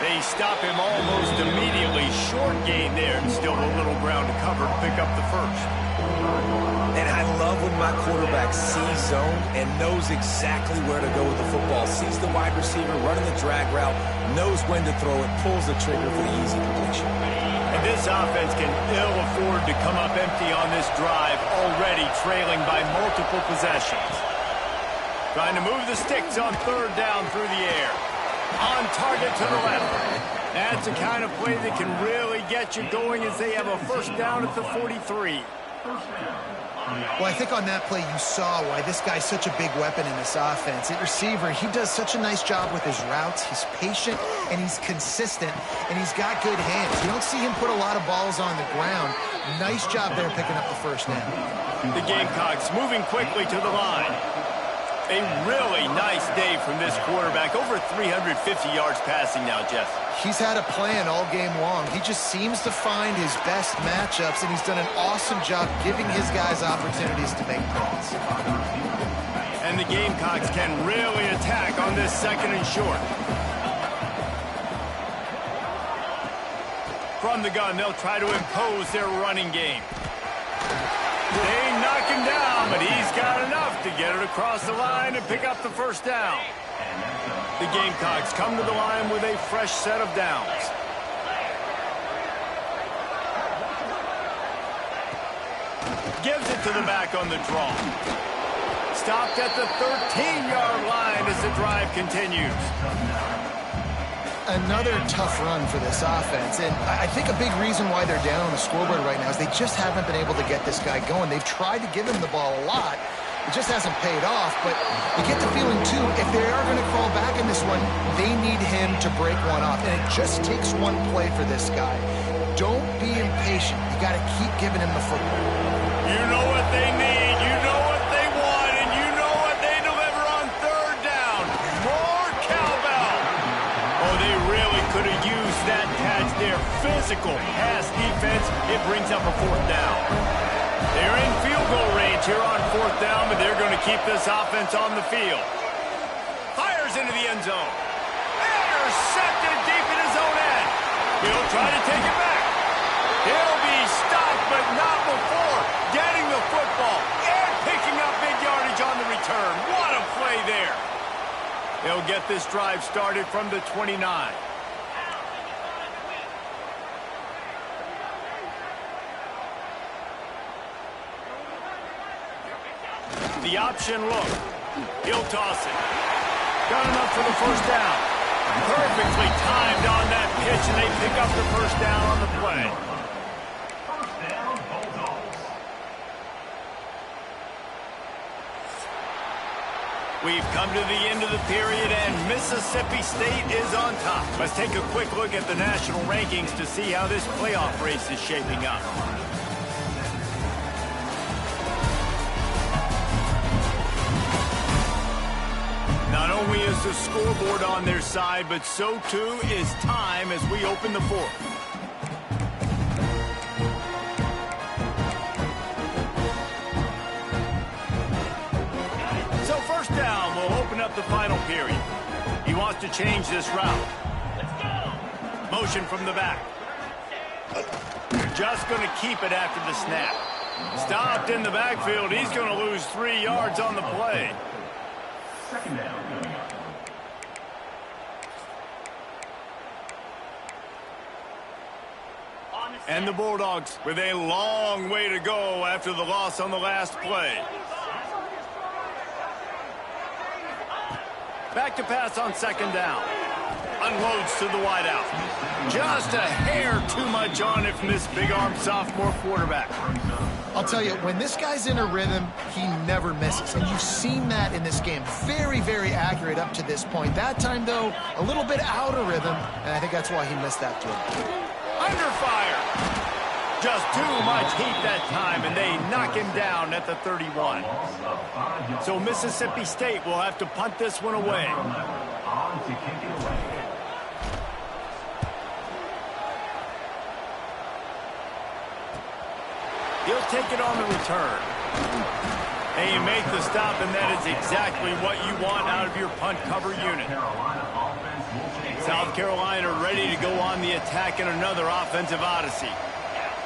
They stop him almost immediately. Short gain there, and still a little ground to cover to pick up the first. And I love when my quarterback sees zone and knows exactly where to go with the football. Sees the wide receiver running the drag route, knows when to throw it, pulls the trigger for the easy completion. And this offense can ill afford to come up empty on this drive, already trailing by multiple possessions. Trying to move the sticks on third down through the air. On target to the left. That's the kind of play that can really get you going as they have a first down at the 43. Well, I think on that play you saw why this guy's such a big weapon in this offense. At receiver, he does such a nice job with his routes. He's patient, and he's consistent, and he's got good hands. You don't see him put a lot of balls on the ground. Nice job there picking up the first down. The Gamecocks moving quickly to the line. A really nice day from this quarterback. Over 350 yards passing now, Jeff. He's had a plan all game long. He just seems to find his best matchups, and he's done an awesome job giving his guys opportunities to make plays. And the Gamecocks can really attack on this second and short. From the gun, they'll try to impose their running game. They knock him down, but he's got enough to get it across the line and pick up the first down. The Gamecocks come to the line with a fresh set of downs. Gives it to the back on the draw. Stopped at the 13-yard line as the drive continues. Another tough run for this offense, and I think a big reason why they're down on the scoreboard right now is they just haven't been able to get this guy going. They've tried to give him the ball a lot. It just hasn't paid off, but you get the feeling, too, if they are going to crawl back in this one, they need him to break one off, and it just takes one play for this guy. Don't be impatient. You got to keep giving him the football. You know what they need, you know what they want, and you know what they deliver on third down. More cowbell. Oh, they really could have used that catch there. Physical pass defense. It brings up a fourth down. They're in field goal range here on fourth down, but they're going to keep this offense on the field. Fires into the end zone. Intercepted deep in his own end. He'll try to take it back. He'll be stopped, but not before getting the football and picking up big yardage on the return. What a play there. They'll get this drive started from the 29. The option look. He'll toss it. Got enough for the first down. Perfectly timed on that pitch, and they pick up the first down on the play. We've come to the end of the period, and Mississippi State is on top. Let's take a quick look at the national rankings to see how this playoff race is shaping up. Not only is the scoreboard on their side, but so too is time as we open the fourth. So first down will open up the final period. He wants to change this route. Motion from the back. Just going to keep it after the snap. Stopped in the backfield. He's going to lose 3 yards on the play. Second down. And the Bulldogs with a long way to go after the loss on the last play. Back to pass on second down. Unloads to the wideout. Just a hair too much on it from this big-armed sophomore quarterback. I'll tell you, when this guy's in a rhythm, he never misses. And you've seen that in this game. Very, very accurate up to this point. That time, though, a little bit out of rhythm, and I think that's why he missed that throw. Under fire. Just too much heat that time, and they knock him down at the 31. So Mississippi State will have to punt this one away. He'll take it on the return. And you make the stop, and that is exactly what you want out of your punt cover unit. South Carolina ready to go on the attack in another offensive odyssey.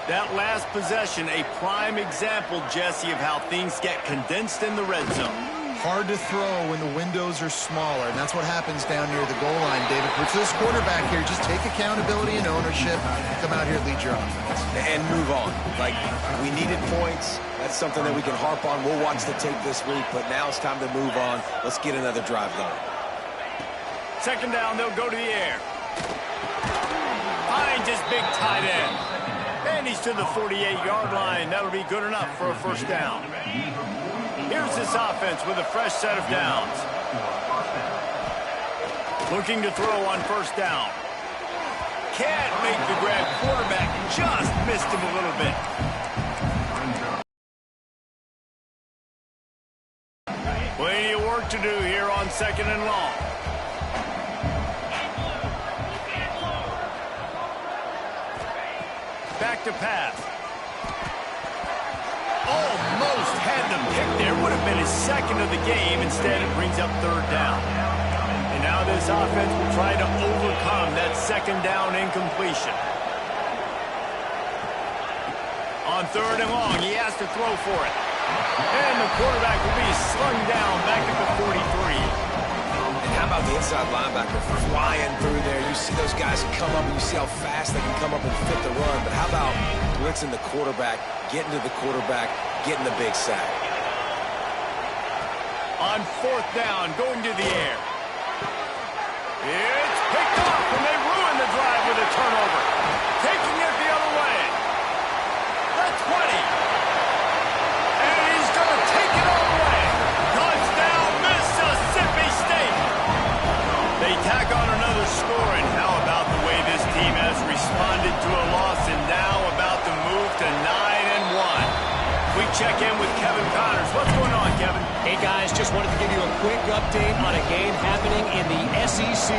That last possession, a prime example, Jesse, of how things get condensed in the red zone. Hard to throw when the windows are smaller, and that's what happens down near the goal line, David. But for this quarterback here, just take accountability and ownership. Come out here, lead your offense. And move on. Like, we needed points. That's something that we can harp on. We'll watch the tape this week, but now it's time to move on. Let's get another drive going. Second down, they'll go to the air. Finds his big tight end. And he's to the 48-yard line. That'll be good enough for a first down. Here's this offense with a fresh set of downs. Looking to throw on first down. Can't make the grab. Quarterback just missed him a little bit. Plenty of work to do here on second and long. Back to pass. Almost had the pick there. Would have been his second of the game. Instead, it brings up third down. And now this offense will try to overcome that second down incompletion. On third and long, he has to throw for it. And the quarterback will be slung down back at the 43. And how about the inside linebacker flying through there? You see those guys come up, and you see how fast they can come up and fit the run. But how about blitzing the quarterback, getting to the quarterback, getting the big sack? On fourth down, going to the air. It's picked off, and they ruin the drive with a turnover. Taking it the other way. The 20. And he's going to take it all the way. Touchdown, Mississippi State. They tack on another score, and how about the way this team has responded to a loss and now about to move to 9-1. We check in with Kevin Connors. What's going on, Kevin? Hey, guys, just wanted to give you a quick update on a game happening in the SEC.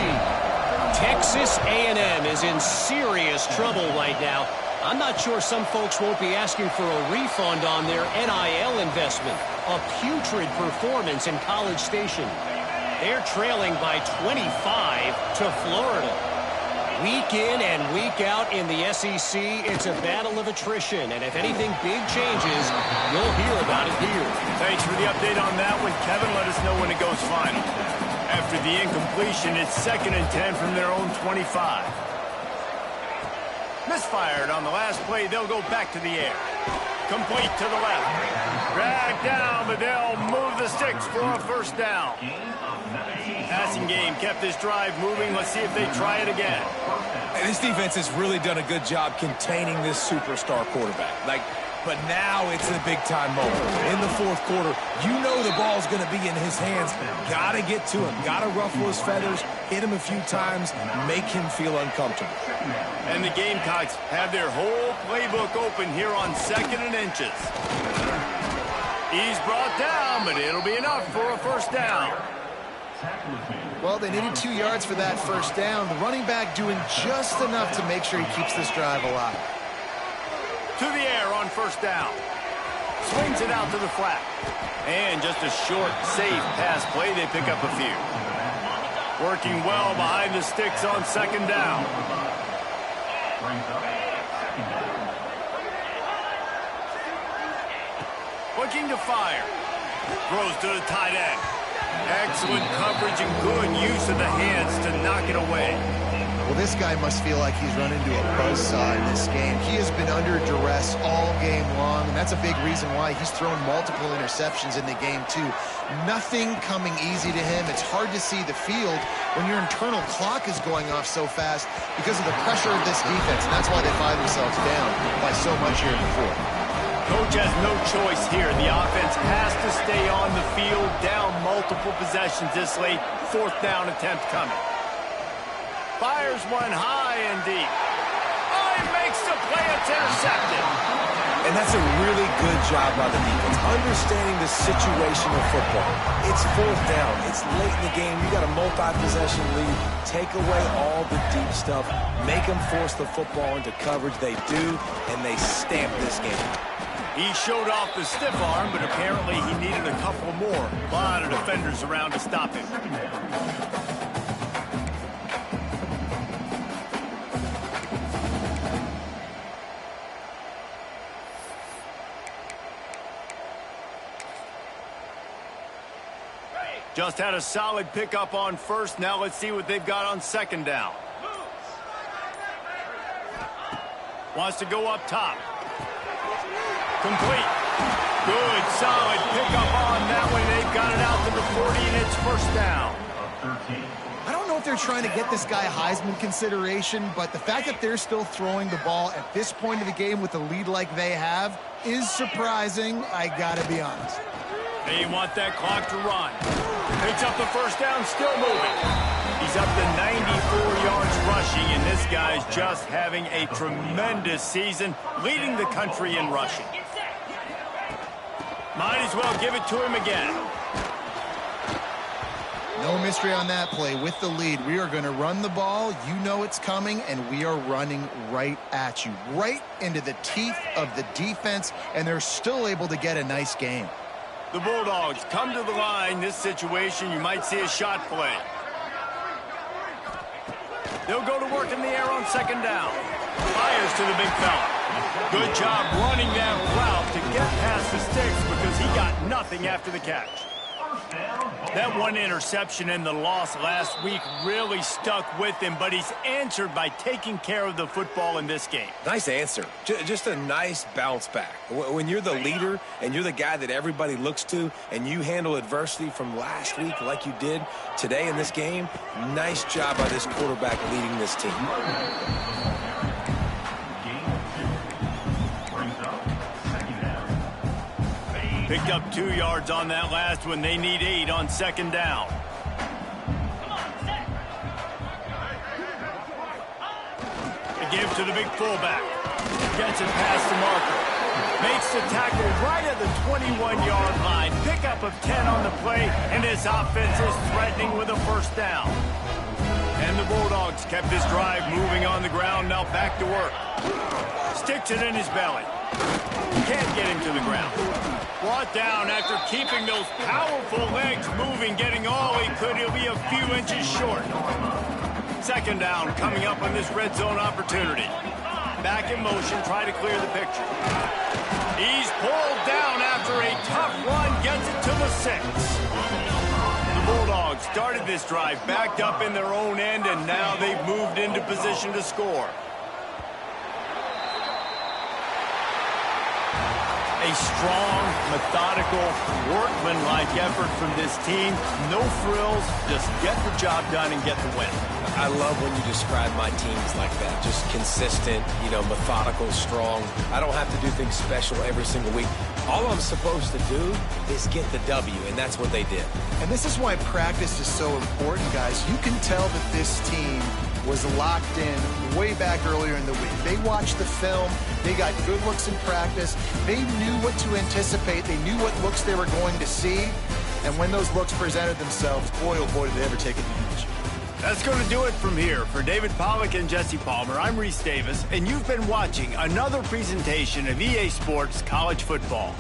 Texas A&M is in serious trouble right now. I'm not sure some folks won't be asking for a refund on their NIL investment. A putrid performance in College Station. They're trailing by 25 to Florida. Week in and week out in the SEC, it's a battle of attrition. And if anything big changes, you'll hear about it here. Thanks for the update on that one, Kevin. Let us know when it goes final. After the incompletion, it's 2nd and 10 from their own 25. Misfired on the last play. They'll go back to the air. Complete to the left. Dragged down, but they'll move the sticks for a first down. Passing game kept this drive moving. Let's see if they try it again. This defense has really done a good job containing this superstar quarterback. But now it's a big-time moment. In the fourth quarter, you know the ball's going to be in his hands. Got to get to him. Got to ruffle his feathers, hit him a few times, make him feel uncomfortable. And the Gamecocks have their whole playbook open here on 2nd and inches. He's brought down, but it'll be enough for a first down. Well, they needed 2 yards for that first down. The running back doing just enough to make sure he keeps this drive alive. To the air on first down. Swings it out to the flat. And just a short, safe pass play. They pick up a few. Working well behind the sticks on 2nd down. Looking to fire. Throws to the tight end. Excellent coverage and good use of the hands to knock it away. Well, this guy must feel like he's run into a buzzsaw in this game. He has been under duress all game long, and that's a big reason why he's thrown multiple interceptions in the game, too. Nothing coming easy to him. It's hard to see the field when your internal clock is going off so fast because of the pressure of this defense, and that's why they find themselves down by so much here in the fourth. Coach has no choice here. The offense has to stay on the field, down multiple possessions this late. 4th down attempt coming. Fires one high and deep. Oh, he makes the play. It's intercepted. And that's a really good job by the defense, understanding the situation of football. It's 4th down. It's late in the game. You got a multi-possession lead. Take away all the deep stuff. Make them force the football into coverage. They do, and they stamp this game. He showed off the stiff arm, but apparently he needed a couple more. A lot of defenders around to stop him. Just had a solid pickup on first. Now let's see what they've got on second down. Wants to go up top. Complete. Good, solid pickup on that one. They've got it out to the 40, and it's first down. I don't know if they're trying to get this guy Heisman consideration, but the fact that they're still throwing the ball at this point of the game with a lead like they have is surprising, I gotta be honest. They want that clock to run. Picks up the first down, still moving. He's up to 94 yards rushing, and this guy's just having a tremendous season, leading the country in rushing. Might as well give it to him again. No mystery on that play. With the lead, we are going to run the ball. You know it's coming, and we are running right at you, right into the teeth of the defense, and they're still able to get a nice game. The Bulldogs come to the line. This situation, you might see a shot play. They'll go to work in the air on second down. Fires to the big fella. Good job running that route to get past the sticks because he got nothing after the catch. That one interception and the loss last week really stuck with him, but he's answered by taking care of the football in this game. Nice answer. Just a nice bounce back. When you're the leader and you're the guy that everybody looks to and you handle adversity from last week like you did today in this game, nice job by this quarterback leading this team. Picked up 2 yards on that last one. They need 8 on second down. A give to the big fullback. Gets it past the marker. Makes the tackle right at the 21-yard line. Pickup of 10 on the play, and his offense is threatening with a first down. And the Bulldogs kept this drive moving on the ground. Now back to work. Sticks it in his belly. Can't get him to the ground. Brought down after keeping those powerful legs moving, getting all he could. He'll be a few inches short. Second down coming up on this red zone opportunity. Back in motion, try to clear the picture. He's pulled down after a tough run, gets it to the 6. The Bulldogs started this drive backed up in their own end, and now they've moved into position to score. A strong, methodical, workman-like effort from this team. No frills, just get the job done and get the win. I love when you describe my teams like that. Just consistent, methodical, strong. I don't have to do things special every single week. All I'm supposed to do is get the W, and that's what they did. And this is why practice is so important, guys. You can tell that this team was locked in way back earlier in the week. They watched the film. They got good looks in practice. They knew what to anticipate. They knew what looks they were going to see. And when those looks presented themselves, boy, oh boy, did they ever take advantage. That's going to do it from here. For David Pollack and Jesse Palmer, I'm Reese Davis, and you've been watching another presentation of EA Sports College Football.